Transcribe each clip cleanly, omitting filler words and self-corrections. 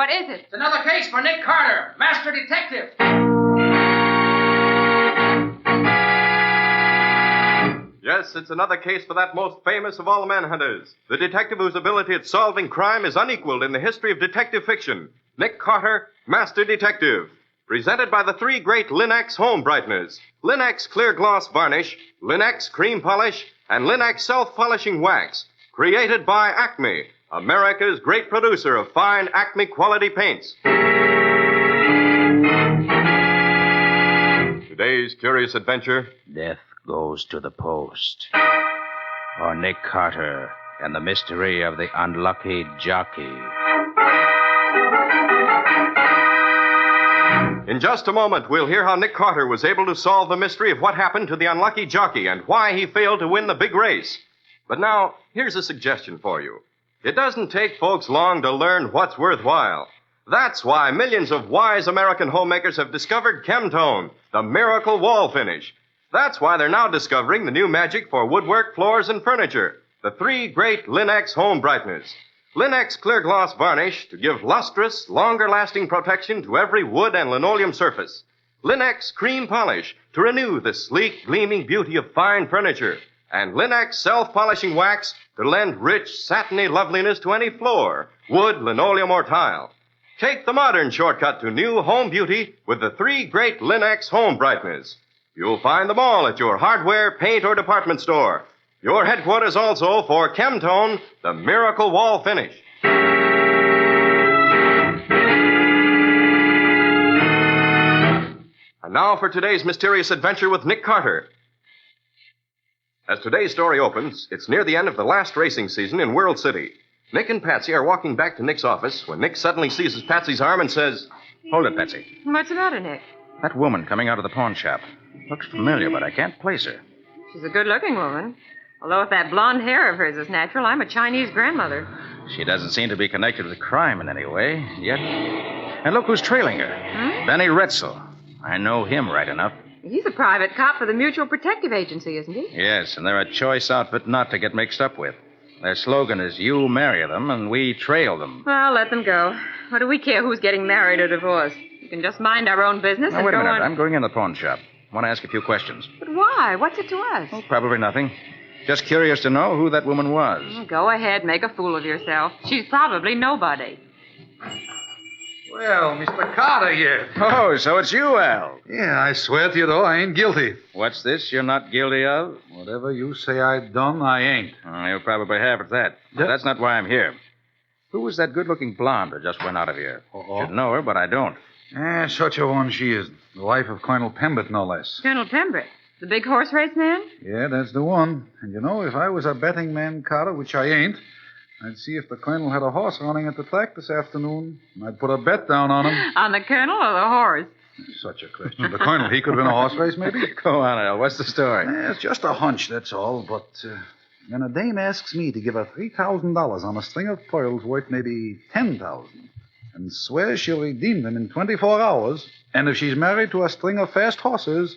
What is it? It's another case for Nick Carter, Master Detective. Yes, it's another case for that most famous of all manhunters, the detective whose ability at solving crime is unequaled in the history of detective fiction, Nick Carter, Master Detective. Presented by the three great Linx home brighteners, Linx clear gloss varnish, Linx cream polish, and Linx self-polishing wax. Created by Acme, America's great producer of fine Acme quality paints. Today's curious adventure. Death goes to the post. Or Nick Carter and the mystery of the unlucky jockey. In just a moment, we'll hear how Nick Carter was able to solve the mystery of what happened to the unlucky jockey and why he failed to win the big race. But now, here's a suggestion for you. It doesn't take folks long to learn what's worthwhile. That's why millions of wise American homemakers have discovered Chemtone, the miracle wall finish. That's why they're now discovering the new magic for woodwork, floors, and furniture. The three great Linx home brighteners. Linx clear gloss varnish to give lustrous, longer-lasting protection to every wood and linoleum surface. Linx cream polish to renew the sleek, gleaming beauty of fine furniture. And Linx self-polishing wax to lend rich, satiny loveliness to any floor, wood, linoleum, or tile. Take the modern shortcut to new home beauty with the three great Linx home brighteners. You'll find them all at your hardware, paint, or department store. Your headquarters also for Chemtone, the miracle wall finish. And now for today's mysterious adventure with Nick Carter. As today's story opens, it's near the end of the last racing season in World City. Nick and Patsy are walking back to Nick's office when Nick suddenly seizes Patsy's arm and says, Hold it, Patsy. What's the matter, Nick? That woman coming out of the pawn shop. Looks familiar, but I can't place her. She's a good-looking woman. Although if that blonde hair of hers is natural, I'm a Chinese grandmother. She doesn't seem to be connected with crime in any way, yet. And look who's trailing her. Benny Retzel. I know him right enough. He's a private cop for the Mutual Protective Agency, isn't he? Yes, and they're a choice outfit not to get mixed up with. Their slogan is, you marry them, and we trail them. Well, let them go. What do we care who's getting married or divorced? We can just mind our own business and wait a go minute. on... I'm going in the pawn shop. I want to ask a few questions. But why? What's it to us? Oh, probably nothing. Just curious to know who that woman was. Go ahead, make a fool of yourself. She's probably nobody. Well, Mr. Carter here. Oh, so it's you, Al. Yeah, I swear to you, though, I ain't guilty. What's this you're not guilty of? Whatever you say I done, I ain't. Oh, you probably have at that. But that's not why I'm here. Who was that good-looking blonde who just went out of here? Should know her, but I don't. Such a one she is. The wife of Colonel Pembert, no less. Colonel Pembert? The big horse race man? Yeah, that's the one. And you know, if I was a betting man, Carter, which I ain't, I'd see if the Colonel had a horse running at the track this afternoon, and I'd put a bet down on him. On the Colonel or the horse? Such a question. The Colonel, he could win a horse race, maybe? Go on, Al. What's the story? It's just a hunch, that's all. But when a dame asks me to give her $3,000 on a string of pearls worth maybe $10,000, and swears she'll redeem them in 24 hours, and if she's married to a string of fast horses,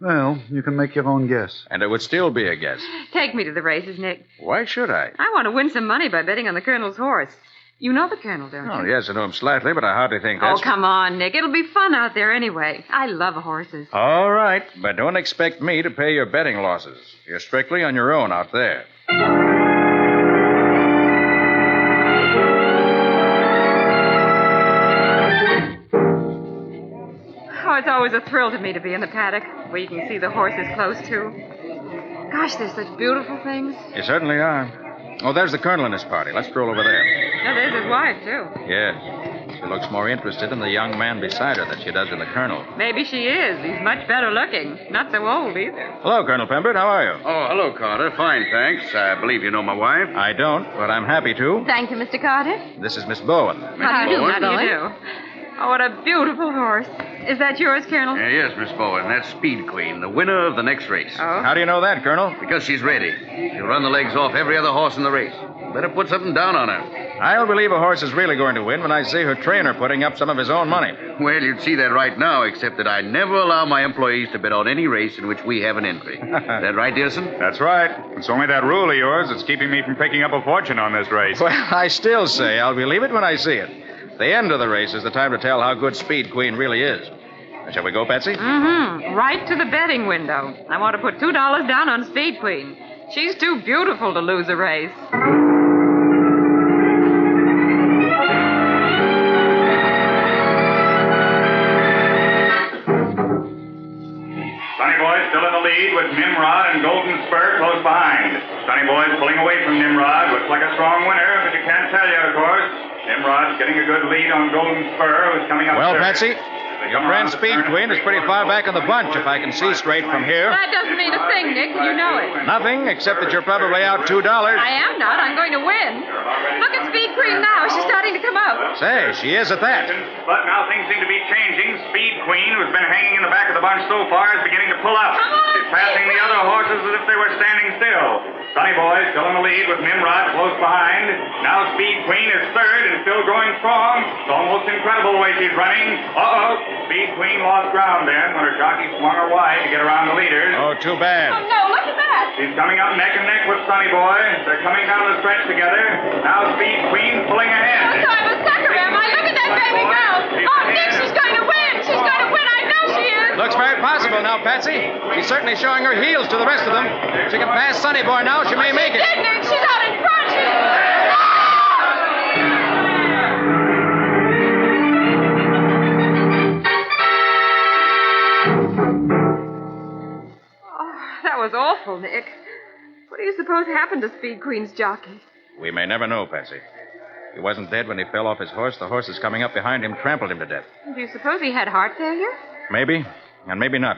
well, you can make your own guess. And it would still be a guess. Take me to the races, Nick. Why should I? I want to win some money by betting on the Colonel's horse. You know the Colonel, don't you? Oh, yes, I know him slightly, but I hardly think that's... Oh, come on, Nick. It'll be fun out there anyway. I love horses. All right, but don't expect me to pay your betting losses. You're strictly on your own out there. Oh, it's always a thrill to me to be in the paddock, where you can see the horses close to. Gosh, they're such beautiful things. You certainly are. Oh, there's the Colonel and his party. Let's stroll over there. Yeah, there's his wife, too. Yeah. She looks more interested in the young man beside her than she does in the Colonel. Maybe she is. He's much better looking. Not so old, either. Hello, Colonel Pembert. How are you? Oh, hello, Carter. Fine, thanks. I believe you know my wife. I don't, but I'm happy to. Thank you, Mr. Carter. This is Miss Bowen. How do you do, Miss How do Bowen? you do? Oh, what a beautiful horse. Is that yours, Colonel? Yes, Miss Bowen. That's Speed Queen, the winner of the next race. Oh? How do you know that, Colonel? Because she's ready. She'll run the legs off every other horse in the race. Better put something down on her. I'll believe a horse is really going to win when I see her trainer putting up some of his own money. Well, you'd see that right now, except that I never allow my employees to bet on any race in which we have an entry. Is that right, Dearson? That's right. It's only that rule of yours that's keeping me from picking up a fortune on this race. Well, I still say I'll believe it when I see it. The end of the race is the time to tell how good Speed Queen really is. Shall we go, Patsy? Mm-hmm. Right to the betting window. I want to put $2 down on Speed Queen. She's too beautiful to lose a race. Sonny Boy's still in the lead with Nimrod and Golden Spur close behind. Sonny Boy's pulling away from Nimrod. Looks like a strong winner, but you can't tell yet, of course. Nimrod's getting a good lead on Golden Spur, who's coming up. Well, third. Patsy, your friend Speed Queen is pretty far back in the bunch, if I can see straight from here. That doesn't mean a thing, Nick. You know it. Nothing, except that you're probably out $2. I am not. I'm going to win. Look at Speed Queen now. She's starting to come up. Say, she is at that. But now things seem to be changing. Speed Queen, who's been hanging in the back of the bunch so far, is beginning to pull up. Come on, She's passing the other horses as if they were standing still. Sonny Boy still in the lead with Nimrod close behind. Now Speed Queen is third and still going strong. It's almost incredible the way she's running. Uh-oh. Speed Queen lost ground then when her jockey swung her wide to get around the leaders. Oh, too bad. Oh, no. Look at that. She's coming up neck and neck with Sonny Boy. They're coming down the stretch together. Now Speed Queen pulling ahead. Oh, so I'm a sucker, am I? Look at that baby go. Oh, Nick, she's going to win. She's going to win. I know she is. Looks very possible now, Patsy. She's certainly showing her heels to the rest of them. If she can pass Sonny Boy now, she may make it. She did, Nick. She's out in front. That was awful, Nick. What do you suppose happened to Speed Queen's jockey? We may never know, Patsy. He wasn't dead when he fell off his horse. The horses coming up behind him trampled him to death. Do you suppose he had heart failure? Maybe, and maybe not.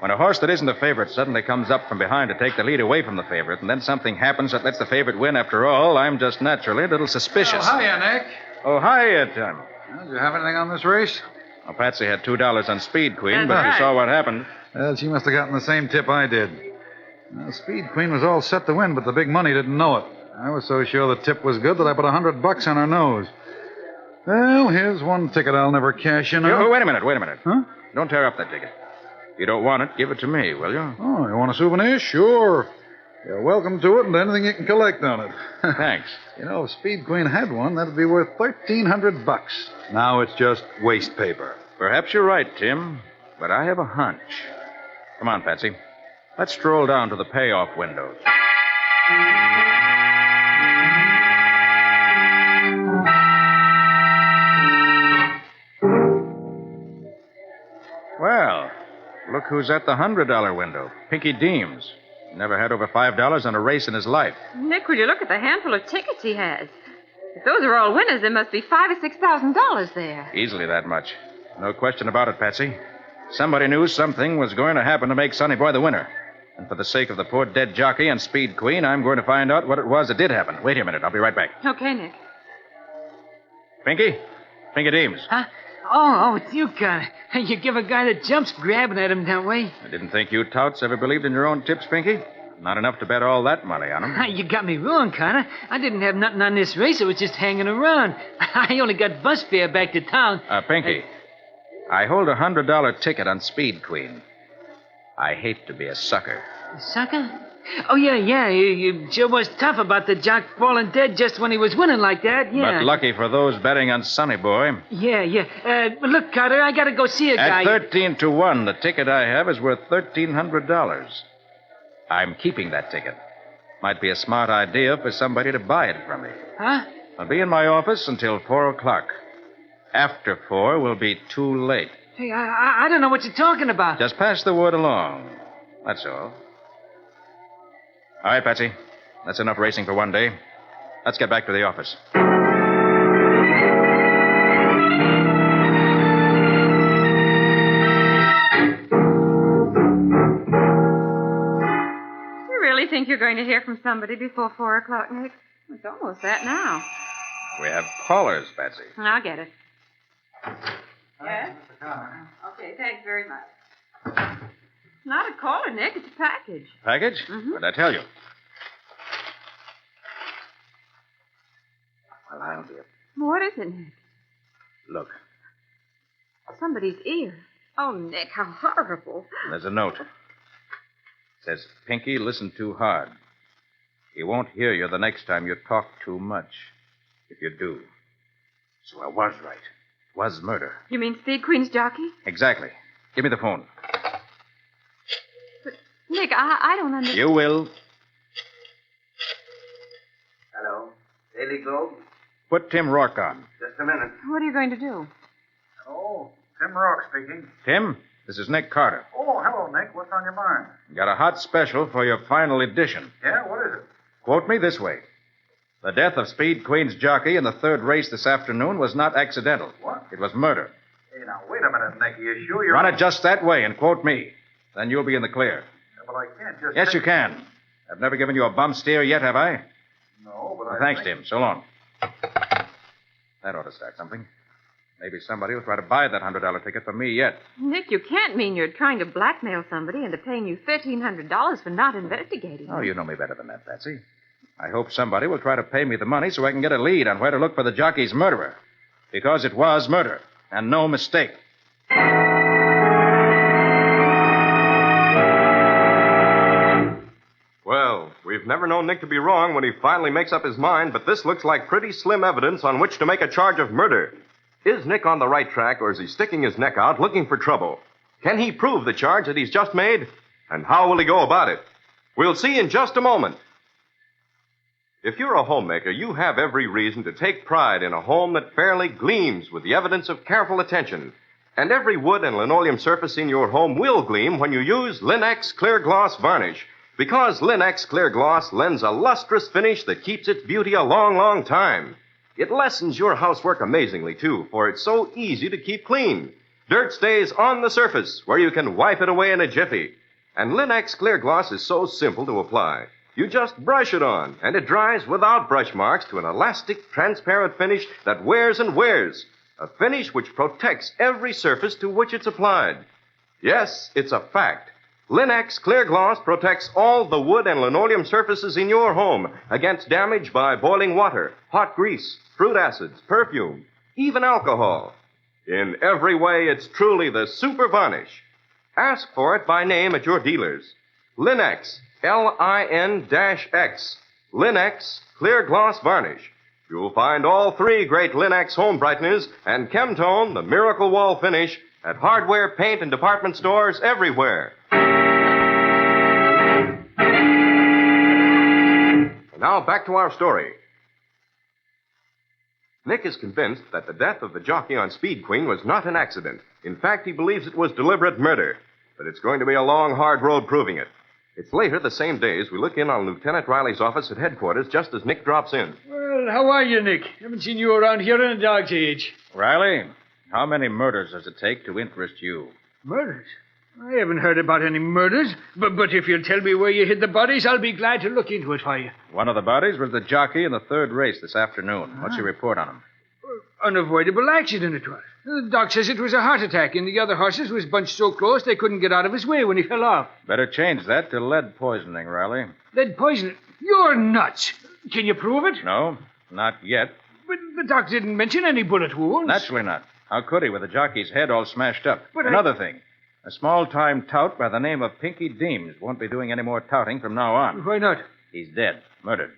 When a horse that isn't the favorite suddenly comes up from behind to take the lead away from the favorite, and then something happens that lets the favorite win after all, I'm just naturally a little suspicious. Oh, hiya, Nick. Oh, hiya, Tim. Did you have anything on this race? Well, Patsy had $2 on Speed Queen, That's but right. you saw what happened. Well, she must have gotten the same tip I did. Speed Queen was all set to win, but the big money didn't know it. I was so sure the tip was good that I put $100 on her nose. Well, here's one ticket I'll never cash in on. Oh, wait a minute. Huh? Don't tear up that ticket. If you don't want it, give it to me, will you? Oh, you want a souvenir? Sure. You're welcome to it and anything you can collect on it. Thanks. You know, if Speed Queen had one, that'd be worth $1,300. Now it's just waste paper. Perhaps you're right, Tim, but I have a hunch. Come on, Patsy. Let's stroll down to the payoff windows. Well, look who's at the $100 window. Pinky Deems. Never had over $5 on a race in his life. Nick, will you look at the handful of tickets he has? If those are all winners, there must be $5,000 or $6,000 there. Easily that much. No question about it, Patsy. Somebody knew something was going to happen to make Sonny Boy the winner. And for the sake of the poor dead jockey and Speed Queen, I'm going to find out what it was that did happen. Wait here a minute. I'll be right back. Okay, Nick. Pinky? Pinky Deems. Huh? Oh, it's you, Connor. You give a guy that jumps grabbing at him that way. I didn't think you touts ever believed in your own tips, Pinky. Not enough to bet all that money on them. You got me wrong, Connor. I didn't have nothing on this race. It was just hanging around. I only got bus fare back to town. Pinky, I hold a $100 ticket on Speed Queen. I hate to be a sucker. Sucker? Oh, yeah. You sure was tough about the jock falling dead just when he was winning like that, yeah. But lucky for those betting on Sonny Boy. Yeah. Look, Carter, I gotta go see a guy. At 13 to 1, the ticket I have is worth $1,300. I'm keeping that ticket. Might be a smart idea for somebody to buy it from me. Huh? I'll be in my office until 4 o'clock. After 4 will be too late. Hey, I don't know what you're talking about. Just pass the word along. That's all. All right, Patsy. That's enough racing for one day. Let's get back to the office. You really think you're going to hear from somebody before 4 o'clock, Nick? It's almost that now. We have callers, Patsy. I'll get it. Yes? Okay, thanks very much. Not a caller, Nick. It's a package. Package? Mm-hmm. What'd I tell you? Well, I'll be. What is it, Nick? Look, Somebody's ear. Oh, Nick, how horrible. there's a note. It says, Pinky, listen too hard. He won't hear you the next time you talk too much. If you do. So I was right. Was murder. You mean Speed Queen's jockey? Exactly. Give me the phone. But, Nick, I don't understand. You will. Hello. Daily Globe? Put Tim Rourke on. Just a minute. What are you going to do? Hello. Tim Rourke speaking. Tim, this is Nick Carter. Oh, hello, Nick. What's on your mind? Got a hot special for your final edition. Yeah, what is it? Quote me this way. The death of Speed Queen's jockey in the third race this afternoon was not accidental. What? It was murder. Hey, now, wait a minute, Nick. Are you sure you're... Run it just that way and quote me. Then you'll be in the clear. Yeah, but I can't just... Yes, you can. I've never given you a bum steer yet, have I? No, but Well, I thanks, think... Tim. So long. That ought to start something. Maybe somebody will try to buy that $100 ticket for me yet. Nick, you can't mean you're trying to blackmail somebody into paying you $1,300 for not investigating. Oh, you know me better than that, Patsy. I hope somebody will try to pay me the money so I can get a lead on where to look for the jockey's murderer. Because it was murder, and no mistake. Well, we've never known Nick to be wrong when he finally makes up his mind, but this looks like pretty slim evidence on which to make a charge of murder. Is Nick on the right track, or is he sticking his neck out looking for trouble? Can he prove the charge that he's just made? And how will he go about it? We'll see in just a moment. If you're a homemaker, you have every reason to take pride in a home that fairly gleams with the evidence of careful attention. And every wood and linoleum surface in your home will gleam when you use Linex Clear Gloss Varnish. Because Linex Clear Gloss lends a lustrous finish that keeps its beauty a long, long time. It lessens your housework amazingly, too, for it's so easy to keep clean. Dirt stays on the surface, where you can wipe it away in a jiffy. And Linex Clear Gloss is so simple to apply. You just brush it on, and it dries without brush marks to an elastic, transparent finish that wears and wears. A finish which protects every surface to which it's applied. Yes, it's a fact. Linex Clear Gloss protects all the wood and linoleum surfaces in your home against damage by boiling water, hot grease, fruit acids, perfume, even alcohol. In every way, it's truly the super varnish. Ask for it by name at your dealers. Linex, Lin-X. Linex Clear Gloss Varnish. You'll find all three great Linex home brighteners and Chemtone, the miracle wall finish, at hardware, paint, and department stores everywhere. And now back to our story. Nick is convinced that the death of the jockey on Speed Queen was not an accident. In fact, he believes it was deliberate murder. But it's going to be a long, hard road proving it. It's later the same day as we look in on Lieutenant Riley's office at headquarters just as Nick drops in. Well, how are you, Nick? Haven't seen you around here in a dog's age. Riley, how many murders does it take to interest you? Murders? I haven't heard about any murders, but if you'll tell me where you hid the bodies, I'll be glad to look into it for you. One of the bodies was the jockey in the third race this afternoon. What's your report on him? Unavoidable accident it was. The doc says it was a heart attack, and the other horses was bunched so close they couldn't get out of his way when he fell off. Better change that to lead poisoning, Riley. Lead poisoning? You're nuts. Can you prove it? No, not yet. But the doc didn't mention any bullet wounds. Naturally not. How could he with the jockey's head all smashed up? But Another thing. A small-time tout by the name of Pinky Deems won't be doing any more touting from now on. Why not? He's dead. Murdered.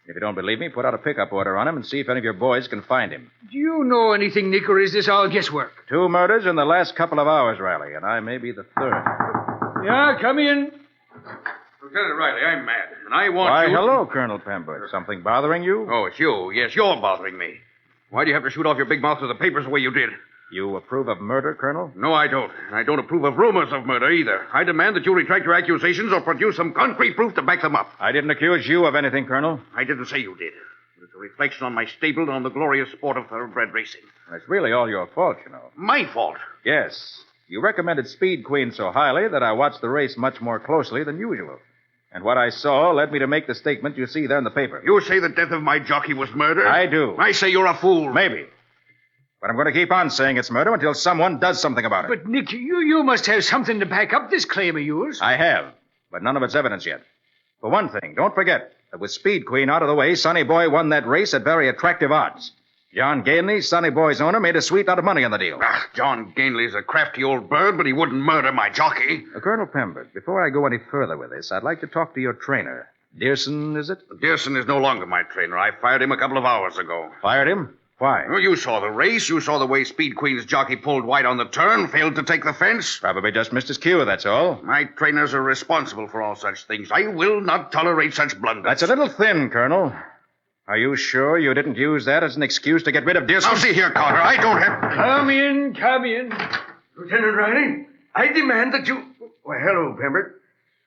If you don't believe me, put out a pickup order on him and see if any of your boys can find him. Do you know anything, Nick, or is this all guesswork? 2 murders in the last couple of hours, Riley, and I may be the third. Yeah, come in. Lieutenant Riley, I'm mad, and I want Why, you... hello, Colonel Pembroke. Something bothering you? Oh, it's you. Yes, you're bothering me. Why do you have to shoot off your big mouth to the papers the way you did? You approve of murder, Colonel? No, I don't. And I don't approve of rumors of murder either. I demand that you retract your accusations or produce some concrete proof to back them up. I didn't accuse you of anything, Colonel. I didn't say you did. It's a reflection on my stable and on the glorious sport of thoroughbred racing. It's really all your fault, you know. My fault. Yes. You recommended Speed Queen so highly that I watched the race much more closely than usual. And what I saw led me to make the statement you see there in the paper. You say the death of my jockey was murder? I do. I say you're a fool. Maybe. But I'm going to keep on saying it's murder until someone does something about it. But, Nick, you must have something to back up this claim of yours. I have, but none of it's evidence yet. For one thing, don't forget that with Speed Queen out of the way, Sonny Boy won that race at very attractive odds. John Gainley, Sonny Boy's owner, made a sweet lot of money on the deal. Ah, John Gainley's a crafty old bird, but he wouldn't murder my jockey. Colonel Pembroke, before I go any further with this, I'd like to talk to your trainer. Dearson, is it? Dearson is no longer my trainer. I fired him a couple of hours ago. Fired him? Why? Well, you saw the race. You saw the way Speed Queen's jockey pulled wide on the turn, failed to take the fence. Probably just missed his cue, that's all. My trainers are responsible for all such things. I will not tolerate such blunders. That's a little thin, Colonel. Are you sure you didn't use that as an excuse to get rid of Dearson? Now, see here, Carter. I don't have... Come in, come in. Lieutenant Riley, I demand that you... Well, hello, Pembert.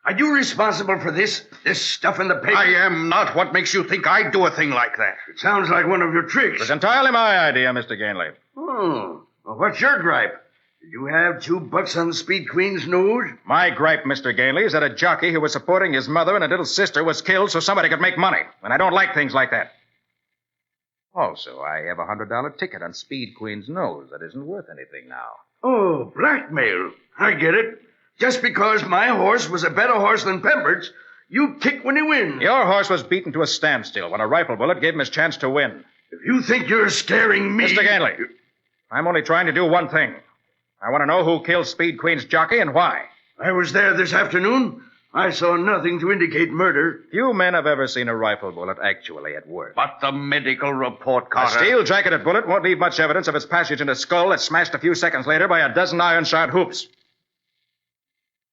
Are you responsible for this stuff in the paper? I am not. What makes you think I'd do a thing like that? It sounds like one of your It tricks. was entirely my idea, Mr. Gainley. Oh, well, what's your gripe? Did you have $2 on Speed Queen's nose? My gripe, Mr. Gainley, is that a jockey who was supporting his mother and a little sister was killed so somebody could make money. And I don't like things like that. Also, I have a $100 ticket on Speed Queen's nose that isn't worth anything now. Oh, blackmail. I get it. Just because my horse was a better horse than Pembert's, you kick when he wins. Your horse was beaten to a standstill when a rifle bullet gave him his chance to win. If you think you're scaring me... Mr. Gainley, I'm only trying to do one thing. I want to know who killed Speed Queen's jockey and why. I was there this afternoon. I saw nothing to indicate murder. Few men have ever seen a rifle bullet actually at work. But the medical report, A Carter... steel-jacketed bullet won't leave much evidence of its passage in a skull that's smashed a few seconds later by a dozen iron-shod hoops.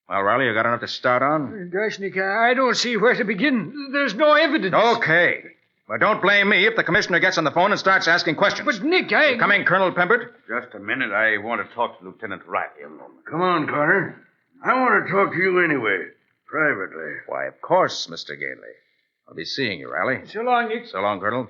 Well, Riley, you got enough to start on? Gosh, Nick, I don't see where to begin. There's no evidence. Okay. But don't blame me if the commissioner gets on the phone and starts asking questions. But, Nick, Coming, Colonel Pembert? Just a minute. I want to talk to Lieutenant Riley a moment. Come on, Carter. I want to talk to you anyway. Privately. Why, of course, Mr. Gainley. I'll be seeing you, Riley. So long, Nick. So long, Colonel.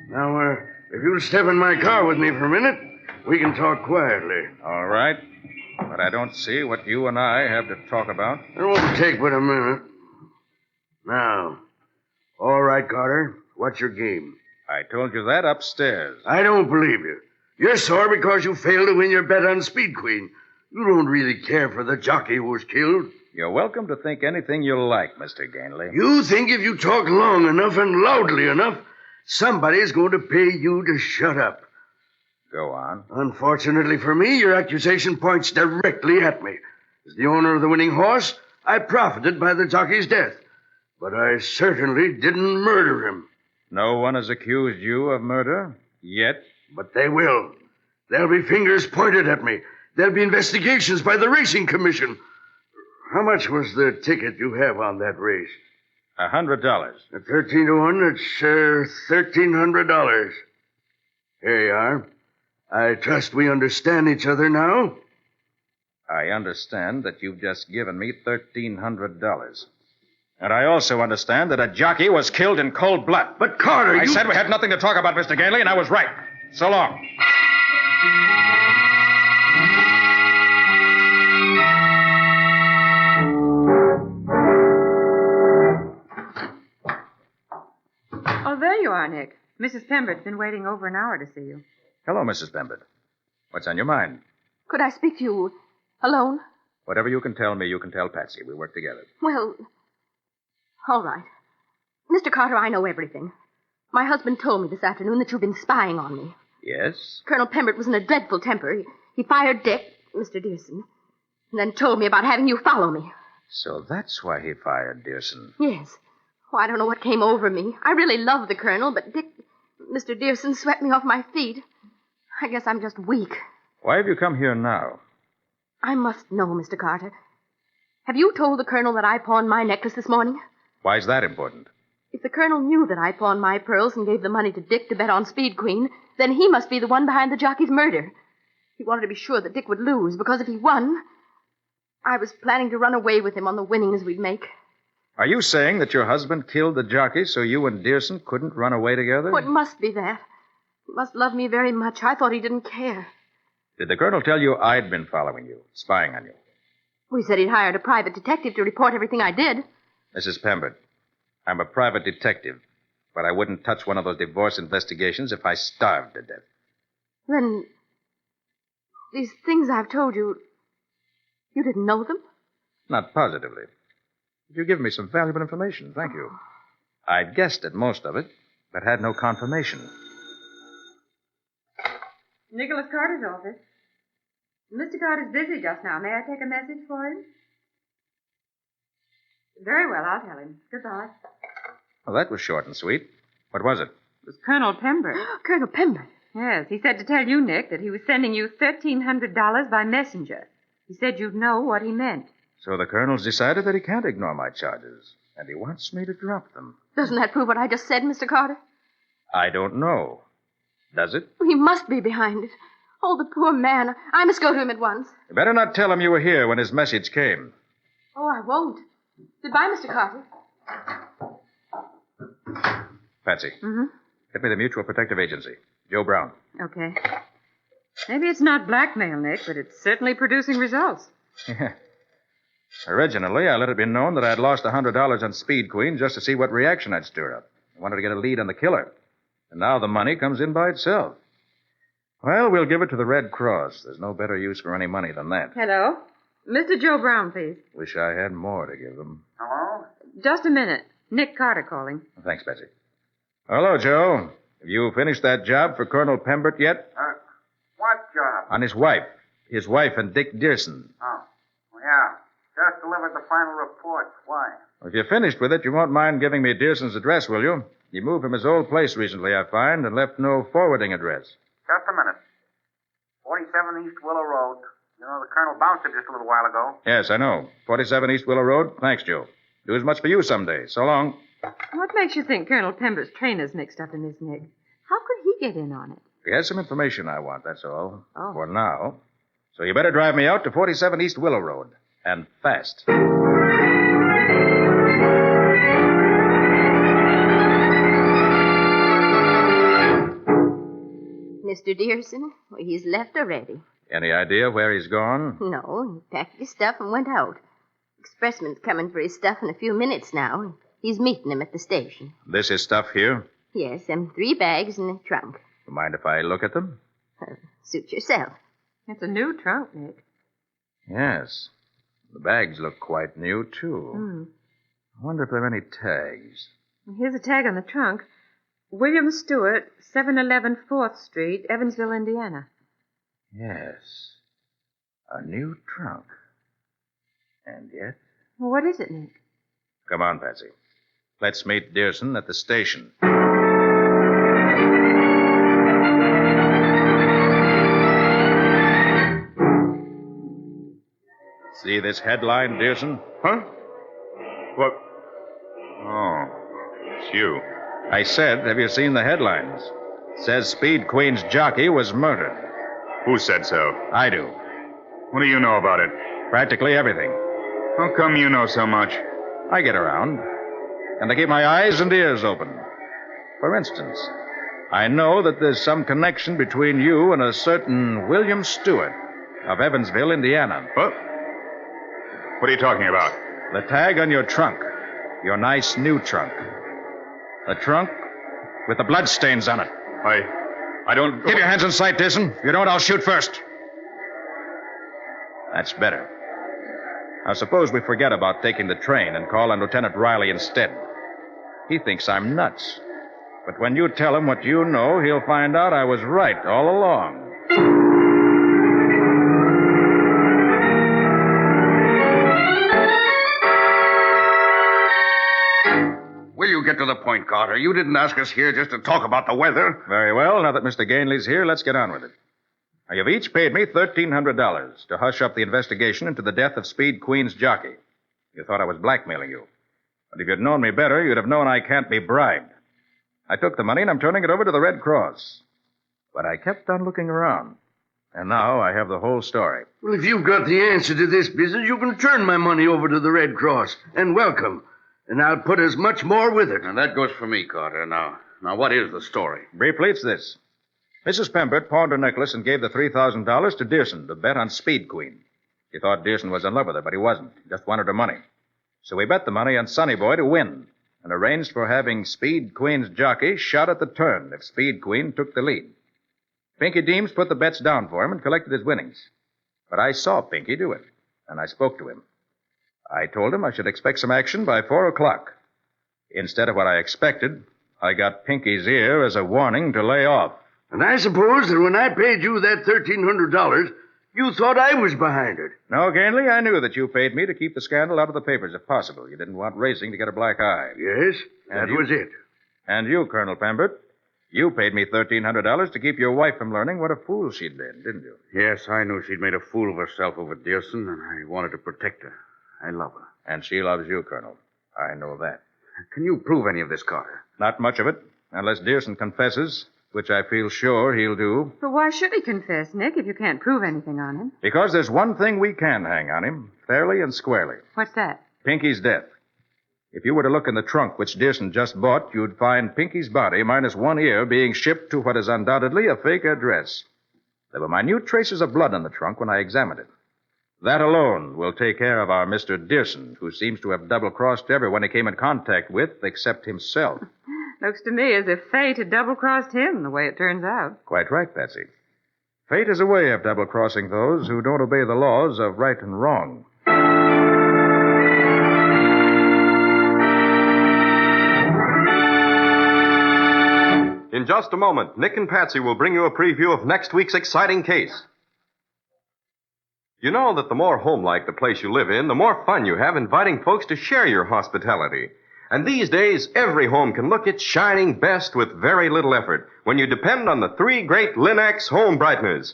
Now, if you'll step in my car with me for a minute, we can talk quietly. All right. But I don't see what you and I have to talk about. It won't take but a minute. Now, all right, Carter. What's your game? I told you that upstairs. I don't believe you. You're sore because you failed to win your bet on Speed Queen. You don't really care for the jockey who was killed. You're welcome to think anything you like, Mr. Gainley. You think if you talk long enough and loudly enough, somebody's going to pay you to shut up. Go on. Unfortunately for me, your accusation points directly at me. As the owner of the winning horse, I profited by the jockey's death. But I certainly didn't murder him. No one has accused you of murder yet? But they will. There'll be fingers pointed at me. There'll be investigations by the racing commission. How much was the ticket you have on that race? $100. At 13 to 1, it's $1,300. Here you are. I trust we understand each other now. I understand that you've just given me $1,300. And I also understand that a jockey was killed in cold blood. But, Carter, I said we had nothing to talk about, Mr. Gainley, and I was right. So long. Oh, there you are, Nick. Mrs. Pembert's been waiting over an hour to see you. Hello, Mrs. Pembert. What's on your mind? Could I speak to you alone? Whatever you can tell me, you can tell Patsy. We work together. Well, all right. Mr. Carter, I know everything. My husband told me this afternoon that you've been spying on me. Yes? Colonel Pembert was in a dreadful temper. He fired Dick, Mr. Dearson, and then told me about having you follow me. So that's why he fired Dearson. Yes. Oh, I don't know what came over me. I really love the Colonel, but Mr. Dearson swept me off my feet. I guess I'm just weak. Why have you come here now? I must know, Mr. Carter. Have you told the Colonel that I pawned my necklace this morning? Why is that important? If the Colonel knew that I pawned my pearls and gave the money to Dick to bet on Speed Queen, then he must be the one behind the jockey's murder. He wanted to be sure that Dick would lose, because if he won, I was planning to run away with him on the winnings we'd make. Are you saying that your husband killed the jockey so you and Dearson couldn't run away together? Oh, it must be that. He must love me very much. I thought he didn't care. Did the Colonel tell you I'd been following you, spying on you? We said he'd hired a private detective to report everything I did. Mrs. Pembert, I'm a private detective, but I wouldn't touch one of those divorce investigations if I starved to death. Then, these things I've told you, you didn't know them? Not positively. But you give me some valuable information. Thank you. I'd guessed at most of it, but had no confirmation. Nicholas Carter's office. Mr. Carter's busy just now. May I take a message for him? Very well, I'll tell him. Goodbye. Well, that was short and sweet. What was it? It was Colonel Pembroke. Colonel Pembroke? Yes, he said to tell you, Nick, that he was sending you $1,300 by messenger. He said you'd know what he meant. So the colonel's decided that he can't ignore my charges, and he wants me to drop them. Doesn't that prove what I just said, Mr. Carter? I don't know. Does it? He must be behind it. Oh, the poor man. I must go to him at once. You better not tell him you were here when his message came. Oh, I won't. Goodbye, Mr. Carter. Patsy. Mm-hmm. Get me the Mutual Protective Agency. Joe Brown. Okay. Maybe it's not blackmail, Nick, but it's certainly producing results. Yeah. Originally, I let it be known that I'd lost $100 on Speed Queen just to see what reaction I'd stir up. I wanted to get a lead on the killer. And now the money comes in by itself. Well, we'll give it to the Red Cross. There's no better use for any money than that. Hello? Mr. Joe Brown, please. Wish I had more to give them. Hello? Just a minute. Nick Carter calling. Thanks, Betsy. Hello, Joe. Have you finished that job for Colonel Pembroke yet? What job? On his wife. His wife and Dick Dearson. Oh, yeah. Just delivered the final report. Why? If you're finished with it, you won't mind giving me Dearson's address, will you? He moved from his old place recently, I find, and left no forwarding address. Just a minute. 47 East Willow Road. You know, the Colonel bounced it just a little while ago. Yes, I know. 47 East Willow Road. Thanks, Joe. Do as much for you someday. So long. What makes you think Colonel Pembroke's trainer's mixed up in this, Nick? How could he get in on it? He has some information I want, that's all. Oh. For now. So you better drive me out to 47 East Willow Road. And fast. Mr. Dearson, well, he's left already. Any idea where he's gone? No, he packed his stuff and went out. Expressman's coming for his stuff in a few minutes now. He's meeting him at the station. This is stuff here? Yes, them 3 bags in the trunk. Mind if I look at them? Suit yourself. It's a new trunk, Nick. Yes. The bags look quite new, too. I wonder if there are any tags. Here's a tag on the trunk. William Stewart, 711 4th Street, Evansville, Indiana. Yes. A new trunk. And yet... Well, what is it, Nick? Come on, Patsy. Let's meet Dearson at the station. See this headline, Dearson? Huh? What? Oh, it's you. I said, have you seen the headlines? Says Speed Queen's jockey was murdered. Who said so? I do. What do you know about it? Practically everything. How come you know so much? I get around. And I keep my eyes and ears open. For instance, I know that there's some connection between you and a certain William Stewart of Evansville, Indiana. What? What are you talking about? The tag on your trunk. Your nice new trunk. The trunk with the bloodstains on it. I don't... Keep your hands in sight, Dearson. If you don't, I'll shoot first. That's better. Now, suppose we forget about taking the train and call on Lieutenant Riley instead. He thinks I'm nuts. But when you tell him what you know, he'll find out I was right all along. Will you get to the point, Carter? You didn't ask us here just to talk about the weather. Very well. Now that Mr. Gainley's here, let's get on with it. Now, you've each paid me $1,300 to hush up the investigation into the death of Speed Queen's jockey. You thought I was blackmailing you. But if you'd known me better, you'd have known I can't be bribed. I took the money and I'm turning it over to the Red Cross. But I kept on looking around. And now I have the whole story. Well, if you've got the answer to this business, you can turn my money over to the Red Cross. And welcome. And I'll put as much more with it. And that goes for me, Carter. Now, what is the story? Briefly, it's this. Mrs. Pembroke pawned her necklace and gave the $3,000 to Dearson to bet on Speed Queen. She thought Dearson was in love with her, but he wasn't. He just wanted her money. So we bet the money on Sonny Boy to win and arranged for having Speed Queen's jockey shot at the turn if Speed Queen took the lead. Pinky Deems put the bets down for him and collected his winnings. But I saw Pinky do it, and I spoke to him. I told him I should expect some action by 4 o'clock. Instead of what I expected, I got Pinky's ear as a warning to lay off. And I suppose that when I paid you that $1,300, You thought I was behind it. No, Gainley, I knew that you paid me to keep the scandal out of the papers if possible. You didn't want racing to get a black eye. Yes, that was it. And you, Colonel Pembert, you paid me $1,300 to keep your wife from learning what a fool she'd been, didn't you? Yes, I knew she'd made a fool of herself over Dearson, and I wanted to protect her. I love her. And she loves you, Colonel. I know that. Can you prove any of this, Carter? Not much of it, unless Dearson confesses, which I feel sure he'll do. But why should he confess, Nick, if you can't prove anything on him? Because there's one thing we can hang on him, fairly and squarely. What's that? Pinky's death. If you were to look in the trunk which Dearson just bought, you'd find Pinky's body minus one ear being shipped to what is undoubtedly a fake address. There were minute traces of blood in the trunk when I examined it. That alone will take care of our Mr. Dearson, who seems to have double-crossed everyone he came in contact with except himself. Looks to me as if fate had double-crossed him, the way it turns out. Quite right, Patsy. Fate is a way of double-crossing those who don't obey the laws of right and wrong. In just a moment, Nick and Patsy will bring you a preview of next week's exciting case. You know that the more homelike the place you live in, the more fun you have inviting folks to share your hospitality. And these days, every home can look its shining best with very little effort when you depend on the three great Linx home brighteners.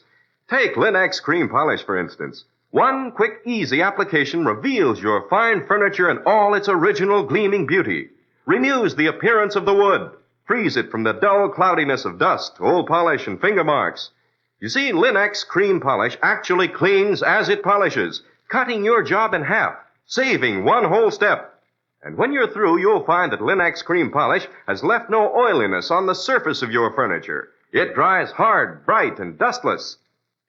Take Linx cream polish, for instance. One quick, easy application reveals your fine furniture in all its original gleaming beauty, renews the appearance of the wood, frees it from the dull cloudiness of dust, old polish, and finger marks. You see, Linx cream polish actually cleans as it polishes, cutting your job in half, saving one whole step. And when you're through, you'll find that Linx cream polish has left no oiliness on the surface of your furniture. It dries hard, bright, and dustless.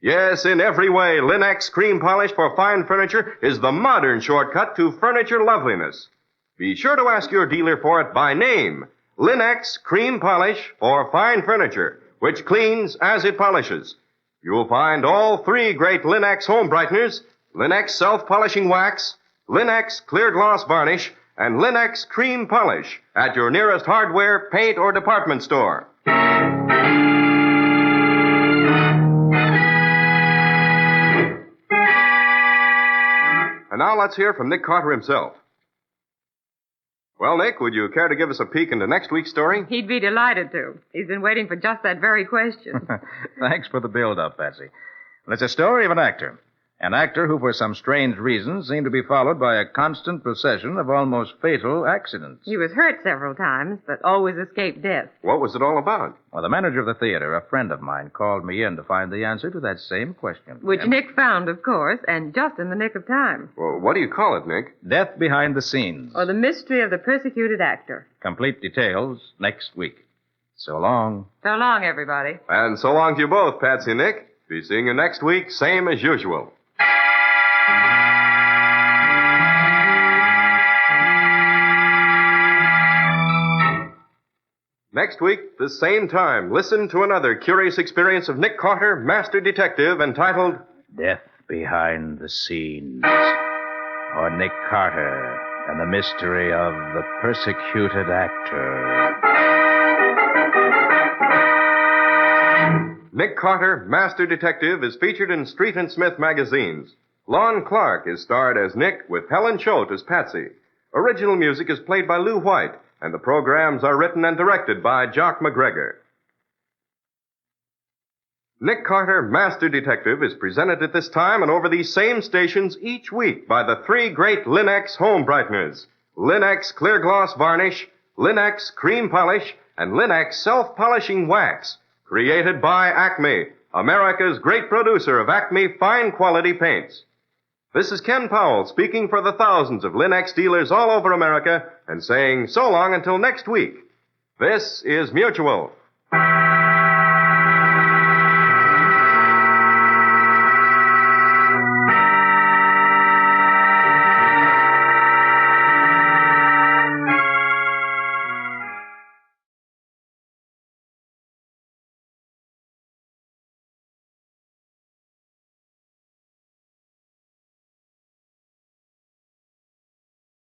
Yes, in every way, Linx cream polish for fine furniture is the modern shortcut to furniture loveliness. Be sure to ask your dealer for it by name. Linx cream polish for fine furniture, which cleans as it polishes. You'll find all three great Linx home brighteners, Linx self-polishing wax, Linx clear gloss varnish, and Linx cream polish at your nearest hardware, paint, or department store. And now let's hear from Nick Carter himself. Well, Nick, would you care to give us a peek into next week's story? He'd be delighted to. He's been waiting for just that very question. Thanks for the build-up, Patsy. Well, it's a story of an actor. An actor who, for some strange reason, seemed to be followed by a constant procession of almost fatal accidents. He was hurt several times, but always escaped death. What was it all about? Well, the manager of the theater, a friend of mine, called me in to find the answer to that same question. Which Nick found, of course, and just in the nick of time. Well, what do you call it, Nick? Death Behind the Scenes. Or the mystery of the persecuted actor. Complete details next week. So long. So long, everybody. And so long to you both, Patsy and Nick. Be seeing you next week, same as usual. Next week, the same time, listen to another curious experience of Nick Carter, Master Detective, entitled Death Behind the Scenes. Or Nick Carter and the Mystery of the Persecuted Actor. Nick Carter, Master Detective, is featured in Street and Smith magazines. Lon Clark is starred as Nick with Helen Choate as Patsy. Original music is played by Lou White, and the programs are written and directed by Jock McGregor. Nick Carter, Master Detective, is presented at this time and over these same stations each week by the three great Linx home brighteners, Linx clear gloss varnish, Linx cream polish, and Linx self-polishing wax, created by Acme, America's great producer of Acme fine quality paints. This is Ken Powell speaking for the thousands of Linx dealers all over America and saying so long until next week. This is Mutual.